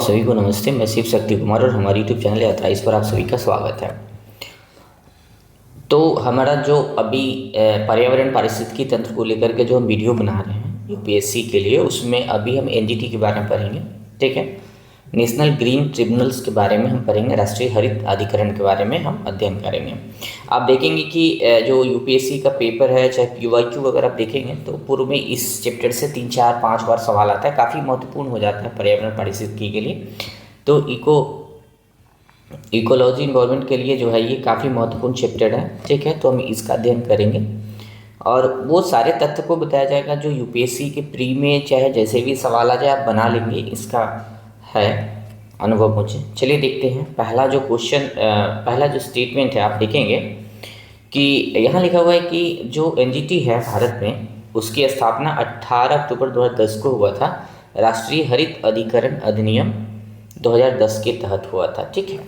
सभी को नमस्ते। मैं शिव शक्ति कुमार और हमारे यूट्यूब चैनल यात्रा इस पर आप सभी का स्वागत है। तो हमारा जो अभी पर्यावरण पारिस्थितिकी तंत्र को लेकर के जो हम वीडियो बना रहे हैं यूपीएससी के लिए, उसमें अभी हम एनजीटी के बारे में पढ़ेंगे। ठीक है, नेशनल ग्रीन ट्रिब्यूनल्स के बारे में हम पढ़ेंगे, राष्ट्रीय हरित अधिकरण के बारे में हम अध्ययन करेंगे। आप देखेंगे कि जो यूपीएससी का पेपर है, चाहे पीवाईक्यू अगर आप देखेंगे तो पूर्व में इस चैप्टर से 3 4 5 बार सवाल आता है, काफ़ी महत्वपूर्ण हो जाता है पर्यावरण पारिस्थितिकी के लिए। तो इकोलॉजी इन्वायरमेंट के लिए जो है ये काफ़ी महत्वपूर्ण चैप्टर है। ठीक है, तो हम इसका अध्ययन करेंगे और वो सारे तथ्य को बताया जाएगा जो यूपीएससी के प्री में चाहे जैसे भी सवाल आ जाए आप बना लेंगे, इसका है अनुभव मुझे। चलिए देखते हैं पहला जो क्वेश्चन, पहला जो स्टेटमेंट है आप देखेंगे कि यहाँ लिखा हुआ है कि जो एनजीटी है भारत में, उसकी स्थापना 18 अक्टूबर 2010 को हुआ था। राष्ट्रीय हरित अधिकरण अधिनियम 2010 के तहत हुआ था। ठीक है,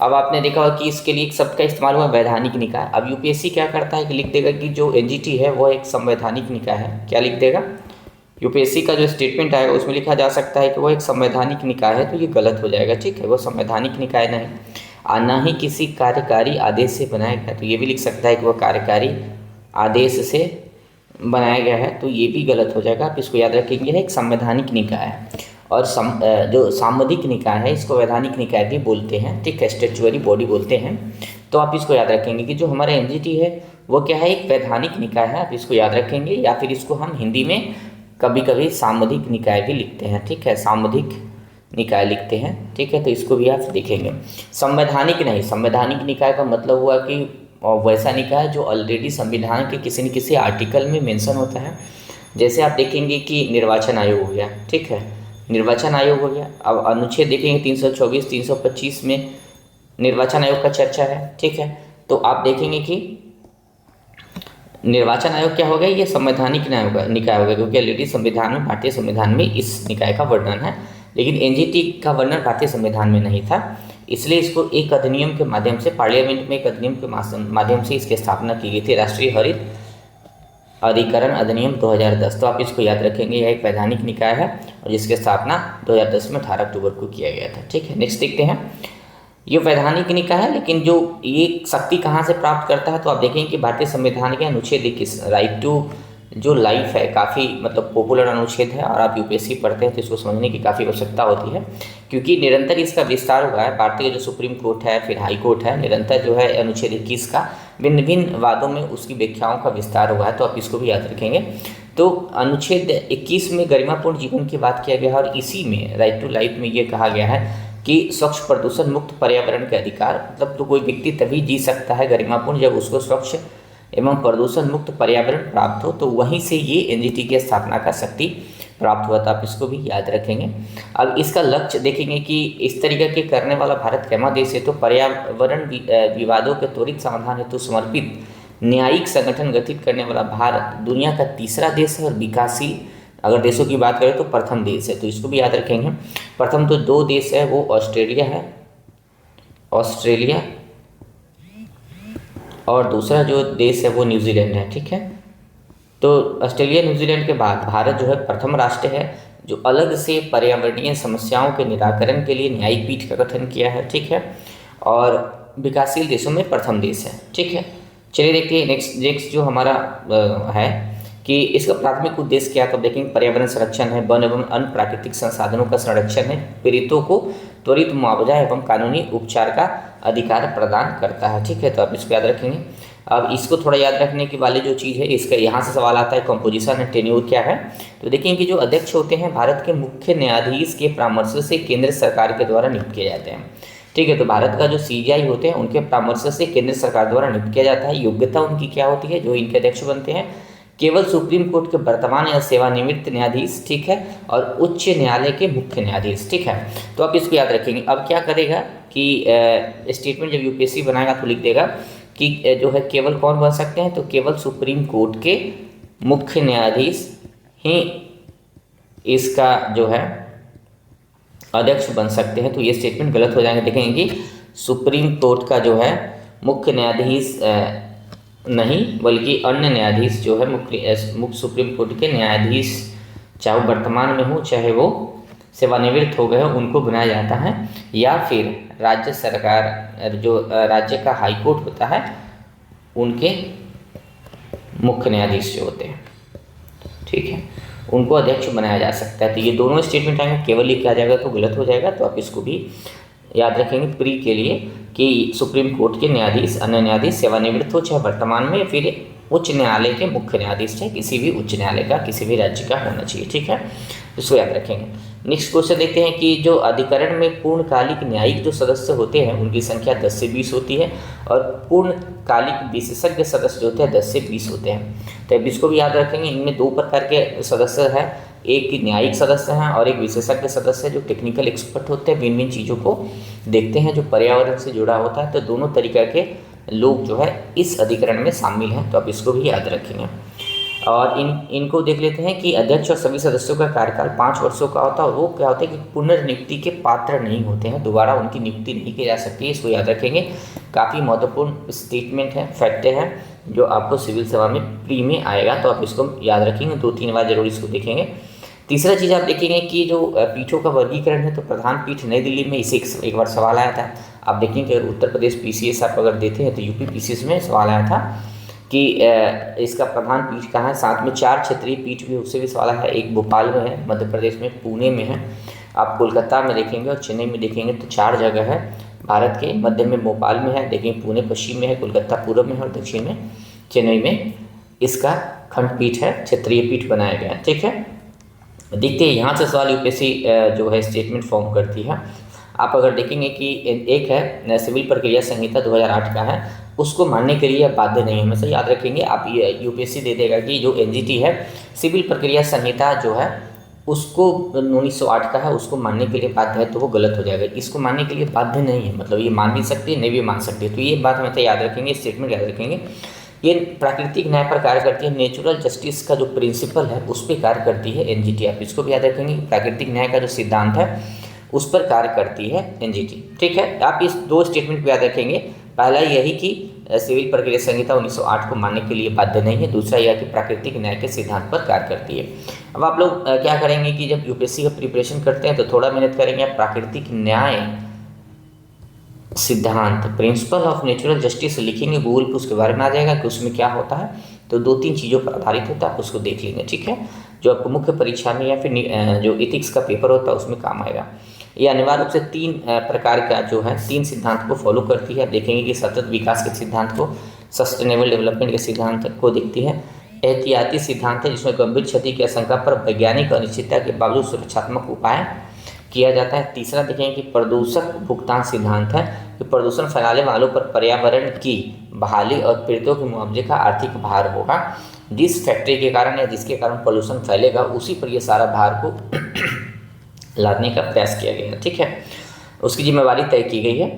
अब आपने देखा होगा कि इसके लिए एक शब्द का इस्तेमाल हुआ वैधानिक निकाय। अब यूपीएससी क्या करता है कि लिख देगा कि जो एनजीटी है वह एक संवैधानिक निकाय है। क्या लिख देगा? यूपीएससी का जो स्टेटमेंट आएगा उसमें लिखा जा सकता है कि वो एक संवैधानिक निकाय है, तो ये गलत हो जाएगा। ठीक है, वो संवैधानिक निकाय नहीं, ना ही किसी कार्यकारी आदेश से बनाया गया, तो ये भी लिख सकता है कि वह कार्यकारी आदेश से बनाया गया है, तो ये भी गलत हो जाएगा। आप इसको याद रखेंगे, एक संवैधानिक निकाय है। और जो सामूहिक निकाय है इसको वैधानिक निकाय भी बोलते हैं। ठीक है, स्टैट्यूटरी बॉडी बोलते हैं। तो आप इसको याद रखेंगे कि जो हमारा एनजीटी है वो क्या है, एक वैधानिक निकाय है। आप इसको याद रखेंगे, या फिर इसको हम हिंदी में कभी कभी सामूहिक निकाय भी लिखते हैं। ठीक है, सामूहिक निकाय लिखते हैं। ठीक है, तो इसको भी आप देखेंगे। संवैधानिक नहीं, संवैधानिक निकाय का मतलब हुआ कि वैसा निकाय जो ऑलरेडी संविधान के किसी न किसी आर्टिकल में मेंशन होता है। जैसे आप देखेंगे कि निर्वाचन आयोग हो गया। ठीक है, निर्वाचन आयोग हो गया। अब अनुच्छेद देखेंगे 324 325 में निर्वाचन आयोग का चर्चा है। ठीक है, तो आप देखेंगे कि निर्वाचन आयोग क्या हो गया, ये संवैधानिक निकाय होगा, क्योंकि ऑलरेडी संविधान में, भारतीय संविधान में इस निकाय का वर्णन है। लेकिन एनजीटी का वर्णन भारतीय संविधान में नहीं था, इसलिए इसको एक अधिनियम के माध्यम से, पार्लियामेंट में एक अधिनियम के माध्यम से इसकी स्थापना की गई थी, राष्ट्रीय हरित अधिकरण अधिनियम 2010। तो आप इसको याद रखेंगे, यह एक वैधानिक निकाय है और जिसकी स्थापना 2010 में 18 अक्टूबर को किया गया था। ठीक है, नेक्स्ट देखते हैं। ये वैधानिक निकाय है, लेकिन जो ये शक्ति कहाँ से प्राप्त करता है, तो आप देखेंगे कि भारतीय संविधान के अनुच्छेद 21 राइट टू जो लाइफ है, काफ़ी मतलब पॉपुलर अनुच्छेद है और आप यूपीएससी पढ़ते हैं तो इसको समझने की काफ़ी आवश्यकता होती है, क्योंकि निरंतर इसका विस्तार हुआ है। भारतीय जो सुप्रीम कोर्ट है, फिर हाई कोर्ट है, निरंतर जो है अनुच्छेद 21 का भिन्न भिन्न वादों में उसकी व्याख्याओं का विस्तार हुआ है, तो आप इसको भी याद रखेंगे। तो अनुच्छेद 21 में गरिमापूर्ण जीवन की बात किया गया है और इसी में राइट टू लाइफ में ये कहा गया है कि स्वच्छ प्रदूषण मुक्त पर्यावरण के अधिकार, मतलब तो कोई व्यक्ति तभी जी सकता है गरिमापूर्ण जब उसको स्वच्छ एवं प्रदूषण मुक्त पर्यावरण प्राप्त हो, तो वहीं से ये एनजीटी की स्थापना का शक्ति प्राप्त हुआ था। आप इसको भी याद रखेंगे। अब इसका लक्ष्य देखेंगे कि इस तरीके के करने वाला भारत कैमा देश है, तो पर्यावरण विवादों के त्वरित समाधान हेतु समर्पित न्यायिक संगठन गठित करने वाला भारत दुनिया का तीसरा देश है और विकासशील अगर देशों की बात करें तो प्रथम देश है, तो इसको भी याद रखेंगे। प्रथम तो 2 देश है, वो ऑस्ट्रेलिया है, ऑस्ट्रेलिया, और दूसरा जो देश है वो न्यूजीलैंड है। ठीक है, तो ऑस्ट्रेलिया न्यूजीलैंड के बाद भारत जो है प्रथम राष्ट्र है जो अलग से पर्यावरणीय समस्याओं के निराकरण के लिए न्यायिक पीठ का गठन किया है। ठीक है, और विकासशील देशों में प्रथम देश है। ठीक है, चलिए देखते हैं नेक्स्ट जो हमारा है कि इसका प्राथमिक उद्देश्य क्या है। तो देखेंगे पर्यावरण संरक्षण है, वन एवं अन्य प्राकृतिक संसाधनों का संरक्षण है, पीड़ितों को त्वरित मुआवजा एवं कानूनी उपचार का अधिकार प्रदान करता है। ठीक है, तो आप इसको याद रखेंगे। अब इसको थोड़ा याद रखने की वाली जो चीज़ है, इसका यहाँ से सवाल आता है कंपोजिशन एंड टेन्योर क्या है। तो देखेंगे कि जो अध्यक्ष होते हैं भारत के मुख्य न्यायाधीश के परामर्श से केंद्र सरकार के द्वारा नियुक्त किए जाते हैं। ठीक है, तो भारत का जो सीजीआई होते हैं उनके परामर्श से केंद्र सरकार द्वारा नियुक्त किया जाता है। योग्यता उनकी क्या होती है, जो इनके अध्यक्ष बनते हैं केवल सुप्रीम कोर्ट के वर्तमान या सेवानिवृत्त न्यायाधीश। ठीक है, और उच्च न्यायालय के मुख्य न्यायाधीश। ठीक है, तो आप इसको याद रखेंगे। अब क्या करेगा कि स्टेटमेंट जब यूपीएससी बनाएगा तो लिख देगा कि जो है केवल कौन बन सकते हैं, तो केवल सुप्रीम कोर्ट के मुख्य न्यायाधीश ही इसका जो है अध्यक्ष बन सकते हैं। तो ये स्टेटमेंट गलत हो जाएंगे। देखेंगे कि सुप्रीम कोर्ट का जो है मुख्य न्यायाधीश नहीं बल्कि अन्य न्यायाधीश जो है मुख्य सुप्रीम कोर्ट के न्यायाधीश, चाहे वो वर्तमान में हो चाहे वो सेवानिवृत्त हो गए उनको बनाया जाता है, या फिर राज्य सरकार जो राज्य का हाई कोर्ट होता है उनके मुख्य न्यायाधीश जो होते हैं, ठीक है, उनको अध्यक्ष बनाया जा सकता है। तो ये दोनों स्टेटमेंट आएंगे, केवल ये क्या जाएगा तो गलत हो जाएगा, तो आप इसको भी याद रखेंगे प्री के लिए कि सुप्रीम कोर्ट के न्यायाधीश, अन्य न्यायाधीश सेवानिवृत्त हो, चाहे वर्तमान में, फिर उच्च न्यायालय के मुख्य न्यायाधीश, चाहे किसी भी उच्च न्यायालय का किसी भी राज्य का होना चाहिए, ठीक है, इसको याद रखेंगे। नेक्स्ट क्वेश्चन देखते हैं कि जो अधिकरण में पूर्णकालिक न्यायिक जो सदस्य होते हैं उनकी संख्या 10 से 20 होती है, और पूर्णकालिक विशेषज्ञ सदस्य जो होते हैं 10 से 20 होते हैं। तो अब इसको भी याद रखेंगे। इनमें दो प्रकार के सदस्य हैं, एक न्यायिक सदस्य हैं और एक विशेषज्ञ सदस्य जो टेक्निकल एक्सपर्ट होते हैं, भिन्न भिन्न चीज़ों को देखते हैं, जो पर्यावरण से जुड़ा होता है। तो दोनों तरीक़ा के लोग जो है इस अधिकरण में शामिल हैं, तो आप इसको भी याद रखेंगे। और इनको देख लेते हैं कि अध्यक्ष और सभी सदस्यों का कार्यकाल 5 वर्षों का होता है, और वो क्या होता है कि पुनर्नियुक्ति के पात्र नहीं होते हैं, दोबारा उनकी नियुक्ति नहीं की जा सकती है, इसको याद रखेंगे। काफ़ी महत्वपूर्ण स्टेटमेंट है, फैक्ट है, जो आपको सिविल सेवा में प्री में आएगा, तो आप इसको याद रखेंगे, 2-3 बार जरूर इसको देखेंगे। तीसरा चीज़ आप देखेंगे कि जो पीठों का वर्गीकरण है, तो प्रधान पीठ नई दिल्ली में, इसे एक बार सवाल आया था। आप देखेंगे कि अगर उत्तर प्रदेश PCS आप अगर देते हैं तो यूपी PCS में सवाल आया था कि इसका प्रधान पीठ कहाँ है। साथ में 4 क्षेत्रीय पीठ भी, उससे भी सवाल है। एक भोपाल में है, मध्य प्रदेश में, पुणे में है, आप कोलकाता में देखेंगे और चेन्नई में देखेंगे, तो 4 जगह है भारत के। मध्य में भोपाल में है, देखिए पुणे पश्चिम में है, कोलकाता पूर्व में है, और दक्षिण में चेन्नई में इसका खंडपीठ है, क्षेत्रीय पीठ बनाया गया है, ठीक है। देखते हैं यहाँ से सवाल यूपीएससी जो है स्टेटमेंट फॉर्म करती है। आप अगर देखेंगे कि एक है सिविल प्रक्रिया संहिता 2008 का है, उसको मानने के लिए बाध्य नहीं है, हमेशा याद रखेंगे। आप ये यूपीएससी दे देगा कि जो एनजीटी है, सिविल प्रक्रिया संहिता जो है उसको 1908 का है, उसको मानने के लिए बाध्य है, तो वो गलत हो जाएगा। इसको मानने के लिए बाध्य नहीं है, मतलब ये मान भी सकती है, नहीं भी मान सकती है, तो ये बात हमेशा याद रखेंगे, स्टेटमेंट याद रखेंगे। ये प्राकृतिक न्याय पर कार्य करती है, नेचुरल जस्टिस का जो प्रिंसिपल है उस पर कार्य करती है एनजीटी। आप इसको भी याद रखेंगे, प्राकृतिक न्याय का जो सिद्धांत है उस पर कार्य करती है एनजीटी, ठीक है। आप इस 2 स्टेटमेंट को याद रखेंगे। पहला यही कि सिविल प्रक्रिया संहिता 1908 को मानने के लिए बाध्य नहीं है, दूसरा यह कि प्राकृतिक न्याय के सिद्धांत पर कार्य करती है। अब आप लोग क्या करेंगे कि जब यूपीएससी का प्रिपरेशन करते हैं तो थोड़ा मेहनत करेंगे। आप प्राकृतिक न्याय सिद्धांत, प्रिंसिपल ऑफ नेचुरल जस्टिस लिखेंगे, गूगल पे उसके बारे में आ जाएगा कि उसमें क्या होता है। तो 2-3 चीज़ों पर आधारित होता है, उसको देख लेंगे, ठीक है, जो आपको मुख्य परीक्षा में या फिर जो इथिक्स का पेपर होता है उसमें काम आएगा। ये अनिवार्य रूप से 3 प्रकार का जो है 3 सिद्धांत को फॉलो करती है। आप देखेंगे कि सतत विकास के सिद्धांत को, सस्टेनेबल डेवलपमेंट के सिद्धांत को देखती है। एहतियाती सिद्धांत है, जिसमें गंभीर क्षति की आशंका पर वैज्ञानिक अनिश्चितता के बावजूद सुरक्षात्मक उपाय किया जाता है। तीसरा देखेंगे कि प्रदूषक भुगतान सिद्धांत है, कि प्रदूषण फैलाने वालों पर पर्यावरण की बहाली और पीड़ितों के मुआवजे का आर्थिक भार होगा। जिस फैक्ट्री के कारण या जिसके कारण पोल्यूशन फैलेगा उसी पर यह सारा भार को लादने का प्रयास किया गया है, ठीक है, उसकी जिम्मेवारी तय की गई है।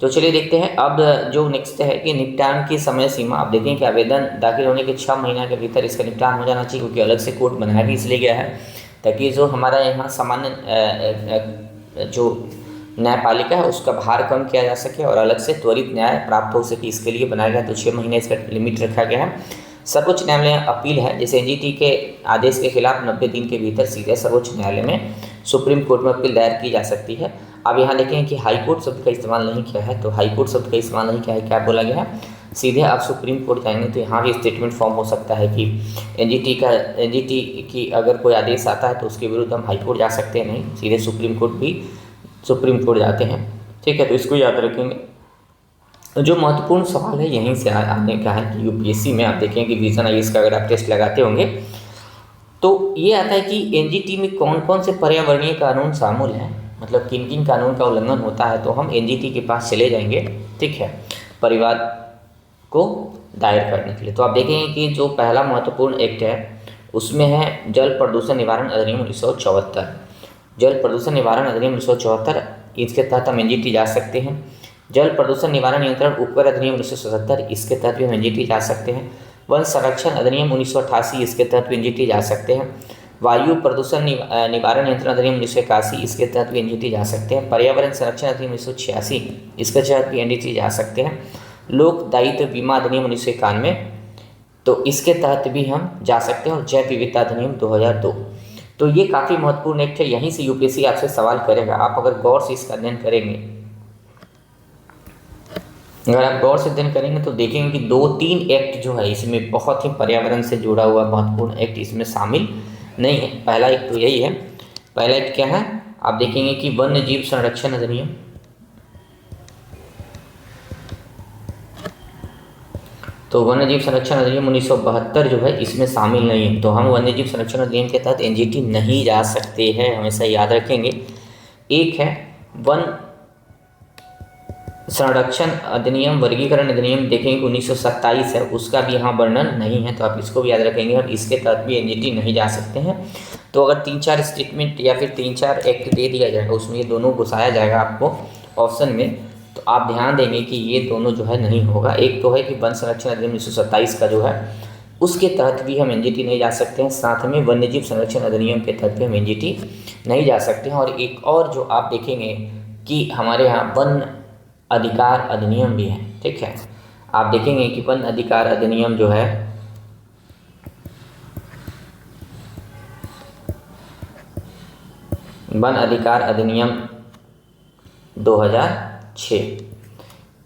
तो चलिए देखते हैं। अब जो नेक्स्ट है कि निपटान की समय सीमा। आप देखें कि आवेदन दाखिल होने के 6 महीना के भीतर इसका निपटान हो जाना चाहिए, क्योंकि अलग से कोर्ट बनाया भी इसलिए गया है ताकि जो हमारा यहाँ सामान्य जो न्यायपालिका है उसका भार कम किया जा सके और अलग से त्वरित न्याय प्राप्त हो सके, इसके लिए बनाया गया। तो 6 महीने इसका लिमिट रखा गया है। सर्वोच्च न्यायालय अपील है, जैसे एनजीटी के आदेश के खिलाफ 90 दिन के भीतर सीधे सर्वोच्च न्यायालय में, सुप्रीम कोर्ट में अपील दायर की जा सकती है। अब यहाँ देखें कि हाई कोर्ट शब्द का इस्तेमाल नहीं किया है, तो हाई कोर्ट शब्द का इस्तेमाल नहीं किया है, क्या बोला गया है, सीधे आप सुप्रीम कोर्ट जाएंगे। तो यहाँ भी स्टेटमेंट फॉर्म हो सकता है कि एनजीटी की अगर कोई आदेश आता है तो उसके विरुद्ध हम हाई कोर्ट जा सकते हैं, नहीं, सीधे सुप्रीम कोर्ट जाते हैं, ठीक है। तो इसको याद रखेंगे। जो महत्वपूर्ण सवाल है यहीं से आने का है कि यूपीएससी में आप देखें कि विजन आईएएस का अगर आप टेस्ट लगाते होंगे तो ये आता है कि एनजीटी में कौन कौन से पर्यावरणीय कानून शामिल हैं, मतलब किन किन कानून का उल्लंघन होता है, तो हम एनजीटी के पास चले जाएंगे, ठीक है, परिवार को दायर करने के लिए। तो आप देखेंगे कि जो पहला महत्वपूर्ण एक्ट है उसमें है जल प्रदूषण निवारण अधिनियम 1974। जल प्रदूषण निवारण अधिनियम 1974, इसके तहत हम एनजीटी जा सकते हैं। जल प्रदूषण निवारण नियंत्रण उपकर अधिनियम 1977, इसके तहत भी हम एनजीटी जा सकते हैं। वन संरक्षण अधिनियम 1988, इसके तहत भी एनजीटी जा सकते हैं। वायु प्रदूषण निवारण नियंत्रण अधिनियम 1981, इसके तहत भी एनजीटी जा सकते हैं। पर्यावरण संरक्षण अधिनियम 1986, इसके तहत भी एनजीटी जा सकते हैं। लोक दायित्व बीमा अधिनियम 1991, तो इसके तहत भी हम जा सकते हैं। और जैव विविधता अधिनियम 2002, तो ये काफ़ी महत्वपूर्ण एक्ट है, यहीं से यूपीएससी आपसे सवाल करेगा। आप अगर गौर से इसका अध्ययन करेंगे, अगर आप गौर से अध्ययन करेंगे तो देखेंगे कि 2-3 एक्ट जो है इसमें बहुत ही पर्यावरण से जुड़ा हुआ महत्वपूर्ण एक्ट इसमें शामिल नहीं है। पहला एक तो यही है। पहला एक्ट क्या है, आप देखेंगे कि वन्य जीव संरक्षण अधिनियम। तो वन्य जीव संरक्षण अधिनियम 1972 जो है इसमें शामिल नहीं है, तो हम वन्य जीव संरक्षण अधिनियम के तहत एनजीटी नहीं जा सकते हैं, हमेशा याद रखेंगे। एक है वन संरक्षण अधिनियम, वर्गीकरण अधिनियम, देखेंगे 1927 है, उसका भी यहाँ वर्णन नहीं है, तो आप इसको भी याद रखेंगे। और इसके तहत भी एनजीटी नहीं जा सकते हैं। तो अगर 3-4 स्टेटमेंट या फिर 3-4 एक्ट दे दिया जाएगा, उसमें ये दोनों घुसाया जाएगा आपको ऑप्शन में, तो आप ध्यान देंगे कि ये दोनों जो है नहीं होगा। एक तो है कि वन संरक्षण अधिनियम 1927 का जो है उसके तहत भी हम एनजीटी नहीं जा सकते हैं, साथ में वन्यजीव संरक्षण अधिनियम के तहत भी हम एनजीटी नहीं जा सकते हैं। और एक और जो आप देखेंगे कि हमारे यहाँ वन अधिकार अधिनियम भी है, ठीक है। आप देखेंगे कि वन अधिकार अधिनियम जो है वन अधिकार अधिनियम 2006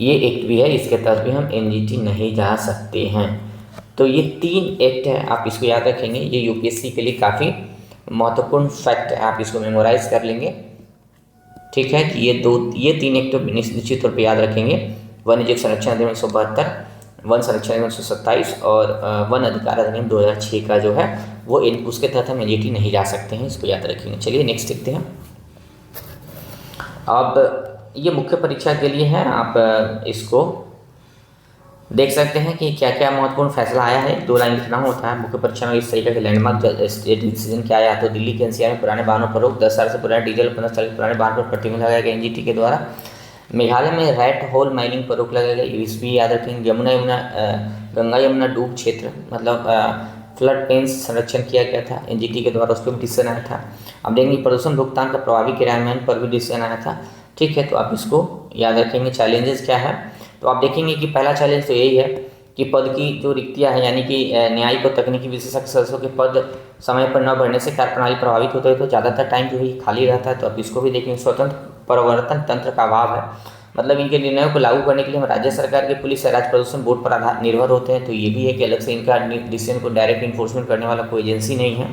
ये एक्ट भी है, इसके तहत भी हम एनजीटी नहीं जा सकते हैं। तो ये 3 एक्ट है, आप इसको याद रखेंगे। ये यूपीएससी के लिए काफ़ी महत्वपूर्ण फैक्ट है, आप इसको मेमोराइज कर लेंगे, ठीक है। कि ये 3 एक्ट तो निश्चित तौर पे याद रखेंगे। वन्य जीव संरक्षण अधिनियम 1972, वन संरक्षण अधिनियम 1927 और वन अधिकार अधिनियम 2006 का जो है वो उसके तहत हम एनजीटी नहीं जा सकते हैं, इसको याद रखेंगे। चलिए नेक्स्ट देखते हैं। अब ये मुख्य परीक्षा के लिए है, आप इसको देख सकते हैं कि क्या क्या महत्वपूर्ण फैसला आया है। 2 लाइन लिखना होता है। मुख्य परीक्षा में इस तरीके के लैंडमार्क डिसीजन क्या आया, तो दिल्ली के एनसीआर में पुराने वाहनों पर रोक, 10 साल से पुराने डीजल, 15 साल के पुराने वाहन पर प्रतिबंध लगाया गया एनजीटी के द्वारा। मेघालय में रैट होल माइनिंग पर रोक लगाया गया, इस भी याद रखेंगे। गंगा यमुना डूब क्षेत्र मतलब फ्लड पेन्स संरक्षण किया गया था एनजीटी के द्वारा, उस पर भी डिसीजन आया था। अब देखेंगे प्रदूषण भुगतान का प्रभावी क्रियान्वयन पर भी डिसीजन आया था, ठीक है। तो आप इसको याद रखेंगे। चैलेंजेस क्या है, तो आप देखेंगे कि पहला चैलेंज तो यही है कि पद की जो रिक्तियां हैं, यानी कि न्यायिक और तकनीकी विशेषज्ञ सदस्यों के पद समय पर न भरने से कार्य प्रणाली प्रभावित होते हैं, तो ज़्यादातर टाइम जो है खाली रहता है, तो आप इसको भी देखेंगे। स्वतंत्र प्रवर्तन तंत्र का अभाव है, मतलब इनके निर्णयों को लागू करने के लिए हम राज्य सरकार के पुलिस या राज्य प्रदूषण बोर्ड पर आधार निर्भर होते हैं, तो ये भी है कि अलग से इनका डिसीजन को डायरेक्ट इन्फोर्समेंट करने वाला कोई एजेंसी नहीं है।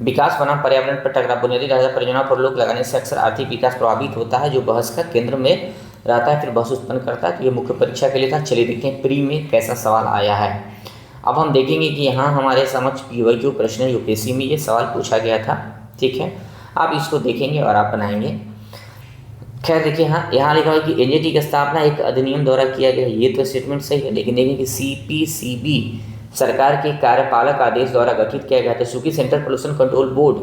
विकास बनाम पर्यावरण पर टकराव, बुनियादी ढांचा परियोजनाओं पर रोक लगाने से अक्सर आर्थिक विकास प्रभावित होता है, जो बहस का केंद्र में रहता है, फिर बहस उत्पन्न करता है। तो ये मुख्य परीक्षा के लिए था। चलिए देखते हैं प्री में कैसा सवाल आया है। अब हम देखेंगे कि यहाँ हमारे समक्ष पीवाईक्यू प्रश्न यूपीएससी में ये सवाल पूछा गया था, ठीक है। आप इसको देखेंगे और आप बनाएंगे। खैर देखिए, हाँ यहाँ लिखा है कि एनजीटी की स्थापना एक अधिनियम द्वारा किया गया, ये तो स्टेटमेंट सही है, लेकिन देखेंगे कि सीपीसीबी सरकार के कार्यपालक आदेश द्वारा गठित किया गया था। चूँकि सेंट्रल पोल्यूशन कंट्रोल बोर्ड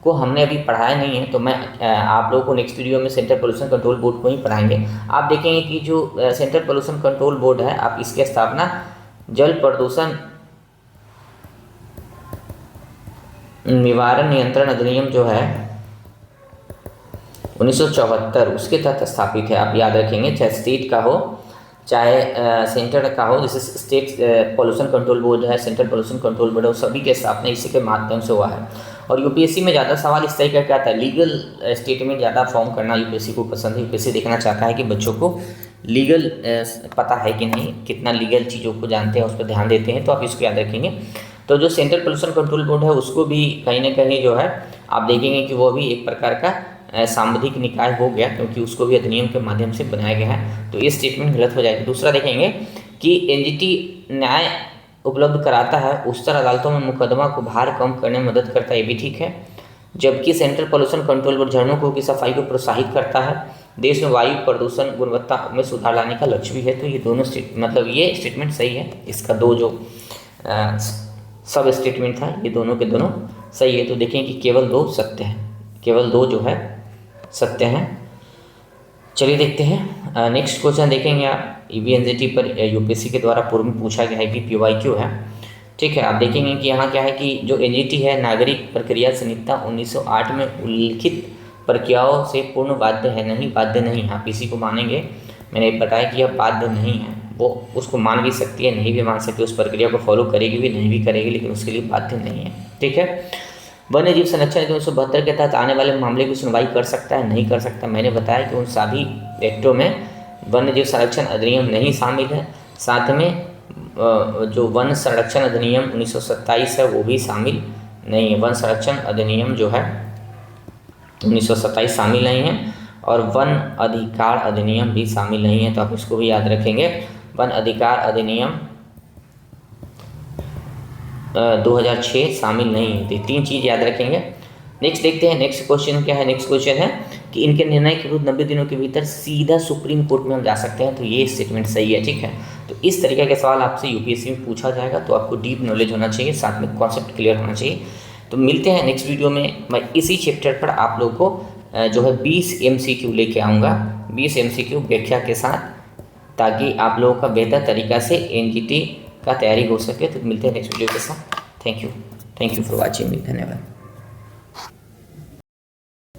को हमने अभी पढ़ाया नहीं है, तो मैं आप लोगों को नेक्स्ट वीडियो में सेंट्रल पोल्यूशन कंट्रोल बोर्ड को ही पढ़ाएंगे। आप देखेंगे कि जो सेंट्रल पोल्यूशन कंट्रोल बोर्ड है, आप इसकी स्थापना जल प्रदूषण निवारण नियंत्रण अधिनियम जो है 1974 उसके तहत स्थापित है। आप याद रखेंगे, चाहे स्टेट का हो चाहे सेंटर का हो, जैसे स्टेट पोल्यूशन कंट्रोल बोर्ड है, सेंट्रल पोल्यूशन कंट्रोल बोर्ड है, सभी के स्थापना इसी के माध्यम से हुआ है। और यूपीएससी में ज़्यादा सवाल इस तरीके का आता है, लीगल स्टेटमेंट ज़्यादा फॉर्म करना यूपीएससी को पसंद है। यूपीएससी देखना चाहता है कि बच्चों को लीगल पता है कि नहीं, कितना लीगल चीज़ों को जानते हैं, उस पर ध्यान देते हैं, तो आप इसको याद रखेंगे। तो जो सेंट्रल पोल्यूशन कंट्रोल बोर्ड है उसको भी कहीं ना कहीं जो है आप देखेंगे कि वो भी एक प्रकार का सांविधिक निकाय हो गया, क्योंकि उसको भी अधिनियम के माध्यम से बनाया गया है, तो ये स्टेटमेंट गलत हो जाएगा। दूसरा देखेंगे कि एनजीटी न्याय उपलब्ध कराता है, उच्चतर अदालतों में मुकदमा को भार कम करने में मदद करता है, ये भी ठीक है। जबकि सेंट्रल पोल्यूशन कंट्रोल बोर्ड झरनों की सफाई को प्रोत्साहित करता है, देश में वायु प्रदूषण गुणवत्ता में सुधार लाने का लक्ष्य भी है, तो ये दोनों मतलब ये स्टेटमेंट सही है। इसका दो जो सब स्टेटमेंट था ये दोनों के दोनों सही है। तो देखें कि केवल 2 सत्य हैं, केवल 2 जो है सत्य हैं। चलिए देखते हैं नेक्स्ट क्वेश्चन देखेंगे आप। ईवीएनजीटी पर यूपीएससी के द्वारा पूर्व में पूछा गया है, पीवाईक्यू है, ठीक है। आप देखेंगे कि यहाँ क्या है कि जो एनजीटी है नागरिक प्रक्रिया संहिता 1908 में उल्लिखित प्रक्रियाओं से पूर्ण बाध्य है, नहीं बाध्य नहीं। आप इसी को मानेंगे, मैंने बताया कि यह बाध्य नहीं है, वो उसको मान भी सकती है नहीं भी मान सकती, उस प्रक्रिया को फॉलो करेगी भी नहीं भी करेगी, लेकिन उसके लिए बाध्य नहीं है, ठीक है। वन्य जीव संरक्षण अधिनियम 1972 के तहत आने वाले मामले की सुनवाई कर सकता है, नहीं कर सकता। मैंने बताया कि उन सभी एक्टों में वन्य जीव संरक्षण अधिनियम नहीं शामिल है। साथ में जो वन संरक्षण अधिनियम 1927 है वो भी शामिल नहीं है। वन संरक्षण अधिनियम जो है 1927 शामिल नहीं है और वन अधिकार अधिनियम भी शामिल नहीं है, तो आप इसको भी याद रखेंगे। वन अधिकार अधिनियम 2006 शामिल नहीं है, तो 3 चीज़ याद रखेंगे। नेक्स्ट देखते हैं, नेक्स्ट क्वेश्चन क्या है। नेक्स्ट क्वेश्चन है कि इनके निर्णय के विरुद्ध 90 दिनों के भीतर सीधा सुप्रीम कोर्ट में हम जा सकते हैं, तो ये स्टेटमेंट सही है, ठीक है। तो इस तरीके के सवाल आपसे यूपीएससी में पूछा जाएगा, तो आपको डीप नॉलेज होना चाहिए, साथ में कॉन्सेप्ट क्लियर होना चाहिए। तो मिलते हैं नेक्स्ट वीडियो में। मैं इसी चैप्टर पर आप लोगों को जो है 20 MCQ लेके आऊँगा, 20 MCQ व्याख्या के साथ, ताकि आप लोगों का बेहतर तरीक़ा से NGT का तैयारी हो सके। तो मिलते हैं नेक्स्ट वीडियो के साथ। Thank you for watching. धन्यवाद।